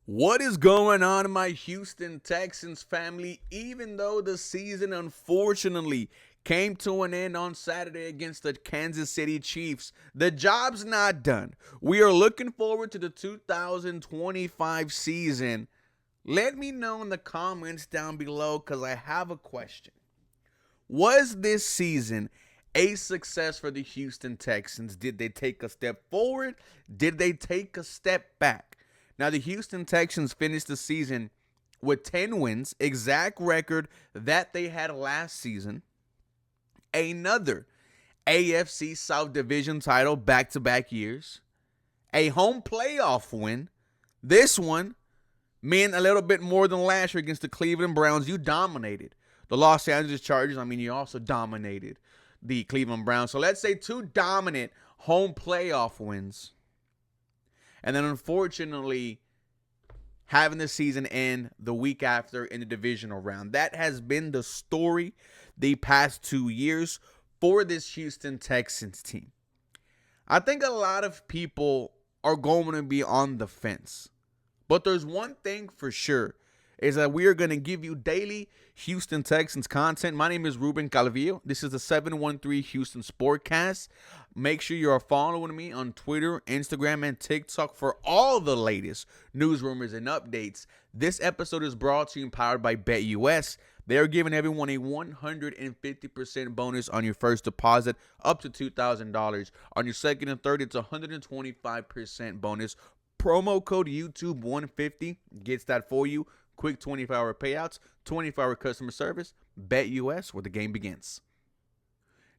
What is going on, my Houston Texans family? Even though the season unfortunately came to an end on Saturday against the Kansas City Chiefs, the job's not done. We are looking forward to the 2025 season. Let me know in the comments down below because I have a question. Was this season a success for the Houston Texans? Did they take a step forward? Did they take a step back? Now, the Houston Texans finished the season with 10 wins, exact record that they had last season. Another AFC South Division title back-to-back years. A home playoff win. This one meant a little bit more than last year against the Cleveland Browns. You dominated the Los Angeles Chargers. You also dominated the Cleveland Browns. So let's say two dominant home playoff wins. And then, unfortunately, having the season end the week after in the divisional round. That has been the story the past 2 years for this Houston Texans team. I think a lot of people are going to be on the fence. But there's one thing for sure, is that we are going to give you daily Houston Texans content. My name is Ruben Calvillo. This is the 713 Houston Sportcast. Make sure you are following me on Twitter, Instagram, and TikTok for all the latest news, rumors, and updates. This episode is brought to you and powered by BetUS. They are giving everyone a 150% bonus on your first deposit, up to $2,000. On your second and third, it's a 125% bonus. Promo code YouTube150 gets that for you. Quick 24-hour payouts, 24-hour customer service, BetUS, where the game begins.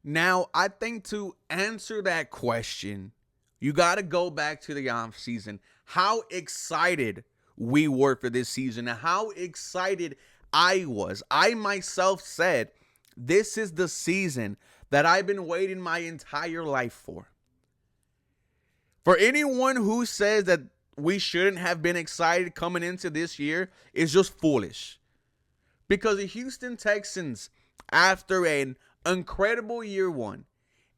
Now, I think to answer that question, you got to go back to the offseason. How excited we were for this season and how excited I was. I myself said, this is the season that I've been waiting my entire life for. For anyone who says that we shouldn't have been excited coming into this year is just foolish. Because the Houston Texans, after an incredible year one,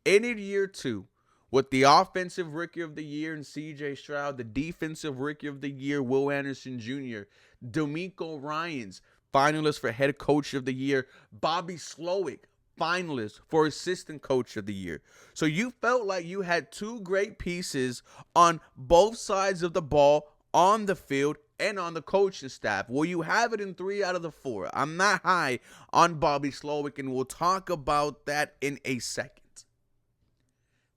ended year two with the offensive rookie of the year in C.J. Stroud, the defensive rookie of the year, Will Anderson Jr., D'Amico Ryans, finalist for head coach of the year, Bobby Slowick, finalist for assistant coach of the year. So you felt like you had two great pieces on both sides of the ball, on the field and on the coaching staff. Well, you have it in 3 out of the 4. I'm not high on Bobby Slowick, and we'll talk about that in a second.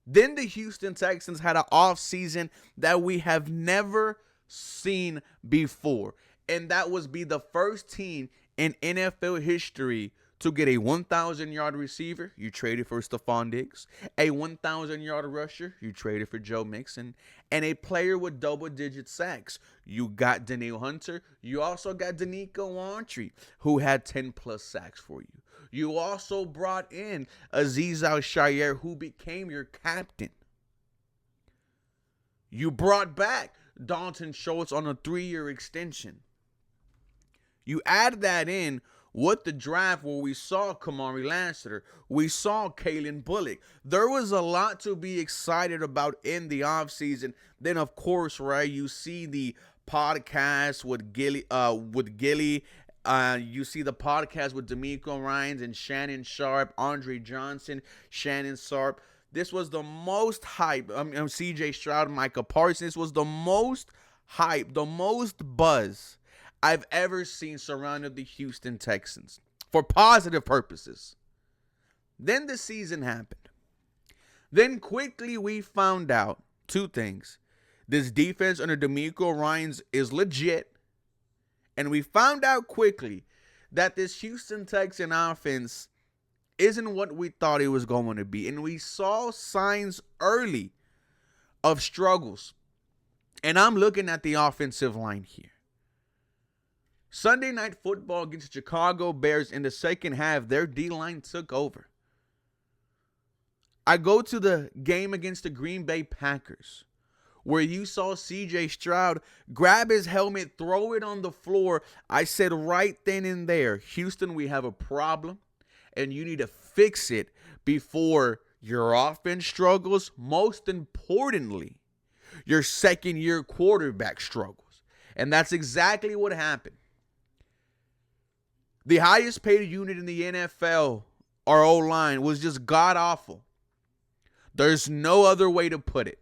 Then the Houston Texans had an offseason that we have never seen before, and that was be the first team in NFL history to get a 1,000-yard receiver, you traded for Stephon Diggs. A 1,000-yard rusher, you traded for Joe Mixon. And a player with double-digit sacks, you got Danielle Hunter. You also got Danico Autry, who had 10-plus sacks for you. You also brought in Azeez Al-Shaair, who became your captain. You brought back Dalton Schultz on a 3-year extension. You add that in with the draft where we saw Kamari Lassiter, we saw Kalen Bullock. There was a lot to be excited about in the offseason. Then, of course, right, you see the podcast with Gilly. You see the podcast with D'Amico Ryans and Shannon Sharp, Andre Johnson, Shannon Sharp. This was the most hype. C.J. Stroud, Micah Parsons. This was the most hype, the most buzz I've ever seen surrounded the Houston Texans for positive purposes. Then the season happened. Then quickly we found out two things. This defense under D'Amico Ryans is legit. And we found out quickly that this Houston Texan offense isn't what we thought it was going to be. And we saw signs early of struggles. And I'm looking at the offensive line here. Sunday Night Football against the Chicago Bears in the second half, their D-line took over. I go to the game against the Green Bay Packers, where you saw C.J. Stroud grab his helmet, throw it on the floor. I said right then and there, Houston, we have a problem, and you need to fix it before your offense struggles. Most importantly, your second-year quarterback struggles. And that's exactly what happened. The highest paid unit in the NFL, our O-line, was just god awful. There's no other way to put it.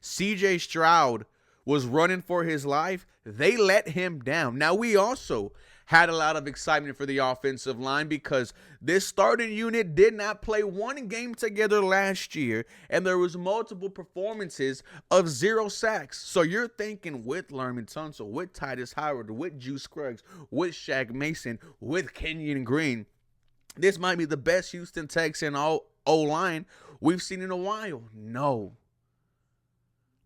CJ Stroud was running for his life. They let him down. Now, we also had a lot of excitement for the offensive line because this starting unit did not play one game together last year, and there was multiple performances of 0 sacks. So you're thinking with Lerman Tunsil, with Titus Howard, with Juice Scruggs, with Shaq Mason, with Kenyon Green, this might be the best Houston Texan O-line we've seen in a while. No.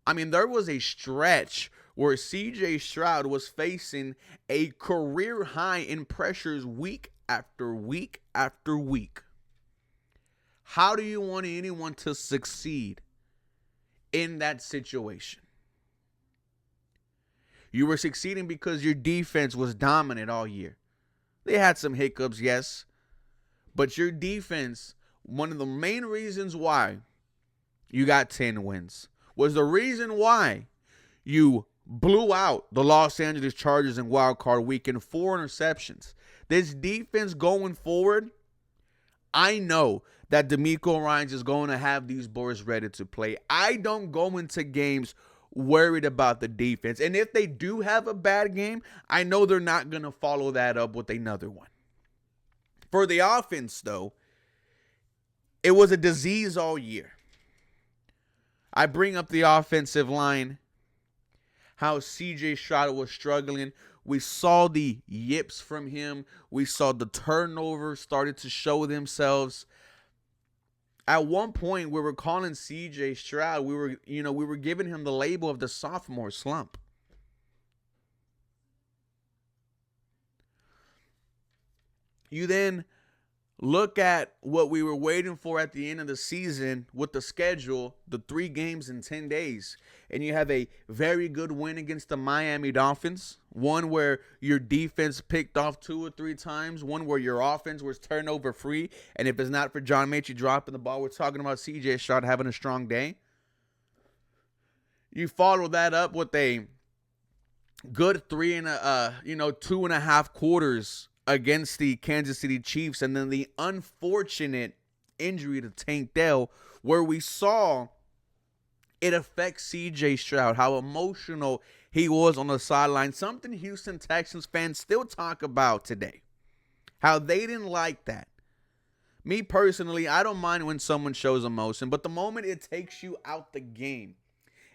I mean, there was a stretch where CJ Stroud was facing a career high in pressures week after week after week. How do you want anyone to succeed in that situation? You were succeeding because your defense was dominant all year. They had some hiccups, yes, but your defense, one of the main reasons why you got 10 wins, was the reason why you blew out the Los Angeles Chargers in Wild Card Weekend, 4 interceptions. This defense going forward, I know that DeMeco Ryans is going to have these boys ready to play. I don't go into games worried about the defense. And if they do have a bad game, I know they're not going to follow that up with another one. For the offense, though, it was a disease all year. I bring up the offensive line, how CJ Stroud was struggling. We saw the yips from him. We saw the turnovers started to show themselves. At one point, we were calling CJ Stroud, we were giving him the label of the sophomore slump. You then look at what we were waiting for at the end of the season with the schedule, the 3 games in 10 days. And you have a very good win against the Miami Dolphins. One where your defense picked off 2 or 3 times. One where your offense was turnover free. And if it's not for John Mechie dropping the ball, we're talking about CJ Stroud having a strong day. You follow that up with a good 2.5 quarters against the Kansas City Chiefs, and then the unfortunate injury to Tank Dell, where we saw it affect CJ Stroud, how emotional he was on the sideline, something Houston Texans fans still talk about today, how they didn't like that. Me personally, I don't mind when someone shows emotion, but the moment it takes you out the game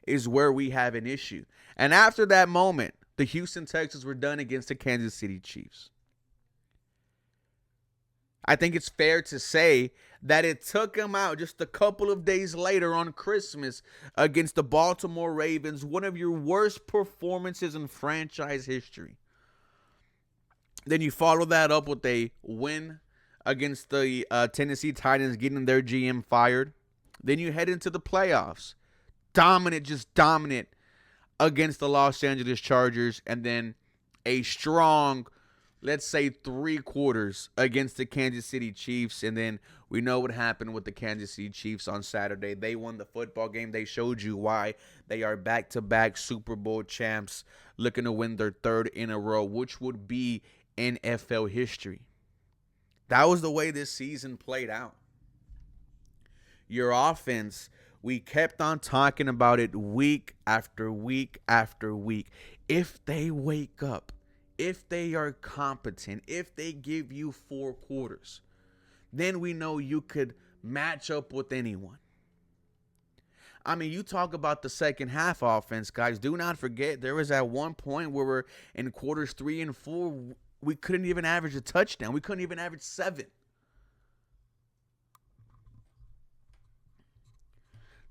is where we have an issue. And after that moment, the Houston Texans were done against the Kansas City Chiefs. I think it's fair to say that it took him out just a couple of days later on Christmas against the Baltimore Ravens, one of your worst performances in franchise history. Then you follow that up with a win against the Tennessee Titans, getting their GM fired. Then you head into the playoffs. Dominant against the Los Angeles Chargers, and then a strong, let's say, 3 quarters against the Kansas City Chiefs. And then we know what happened with the Kansas City Chiefs on Saturday. They won the football game. They showed you why. They are back-to-back Super Bowl champs, looking to win their 3rd in a row, which would be NFL history. That was the way this season played out. Your offense, we kept on talking about it week after week after week. If they wake up, if they are competent, if they give you 4 quarters, then we know you could match up with anyone. I mean, you talk about the second half offense, guys. Do not forget, there was at one point where we're in quarters 3 and 4, we couldn't even average a touchdown. We couldn't even average 7.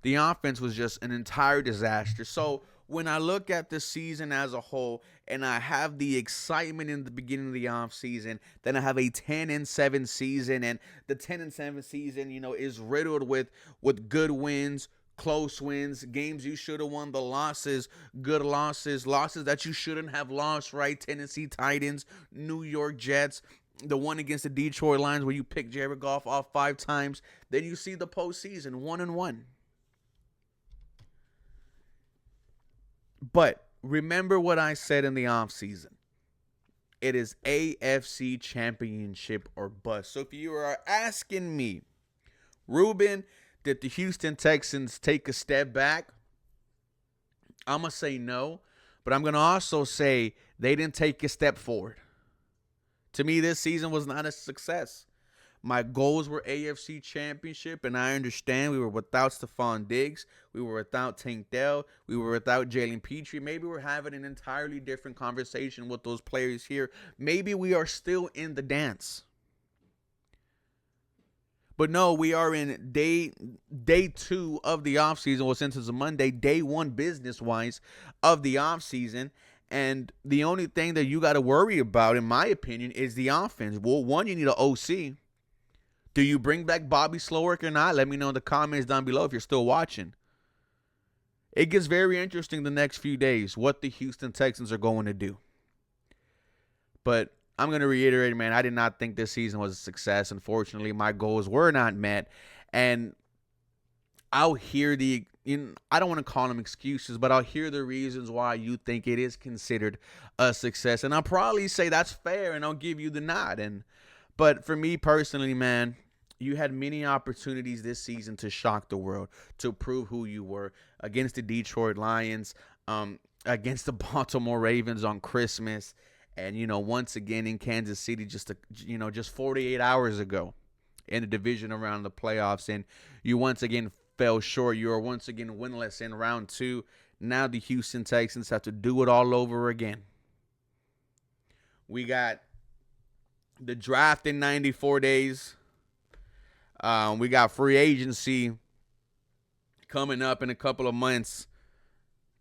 The offense was just an entire disaster. So when I look at the season as a whole, and I have the excitement in the beginning of the offseason, then I have a 10-7 season, and the 10-7 season, is riddled with good wins, close wins, games you should have won, the losses, good losses that you shouldn't have lost, right? Tennessee Titans, New York Jets, the one against the Detroit Lions where you pick Jared Goff off 5 times. Then you see the postseason, 1-1. But remember what I said in the offseason. It is AFC Championship or bust. So if you are asking me, Ruben, did the Houston Texans take a step back? I'm going to say no, but I'm going to also say they didn't take a step forward. To me, this season was not a success. My goals were AFC Championship, and I understand we were without Stephon Diggs. We were without Tank Dell. We were without Jalen Petrie. Maybe we're having an entirely different conversation with those players here. Maybe we are still in the dance. But no, we are in day 2 of the offseason. Well, since it's a Monday, day 1 business-wise of the offseason. And the only thing that you got to worry about, in my opinion, is the offense. Well, one, you need an OC. Do you bring back Bobby Slowick or not? Let me know in the comments down below if you're still watching. It gets very interesting the next few days what the Houston Texans are going to do. But I'm going to reiterate, man, I did not think this season was a success. Unfortunately, my goals were not met. And I'll hear I don't want to call them excuses, but I'll hear the reasons why you think it is considered a success. And I'll probably say that's fair, and I'll give you the nod. But for me personally, man, you had many opportunities this season to shock the world, to prove who you were against the Detroit Lions, against the Baltimore Ravens on Christmas, and, once again in Kansas City just 48 hours ago in the division around the playoffs. And you once again fell short. You are once again winless in round 2. Now the Houston Texans have to do it all over again. We got the draft in 94 days. We got free agency coming up in a couple of months.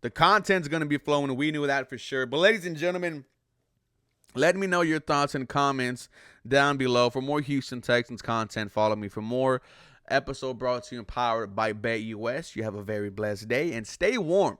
The content's going to be flowing. We knew that for sure. But ladies and gentlemen, let me know your thoughts and comments down below. For more Houston Texans content, follow me for more. Episode brought to you and powered by BetUS. You have a very blessed day and stay warm.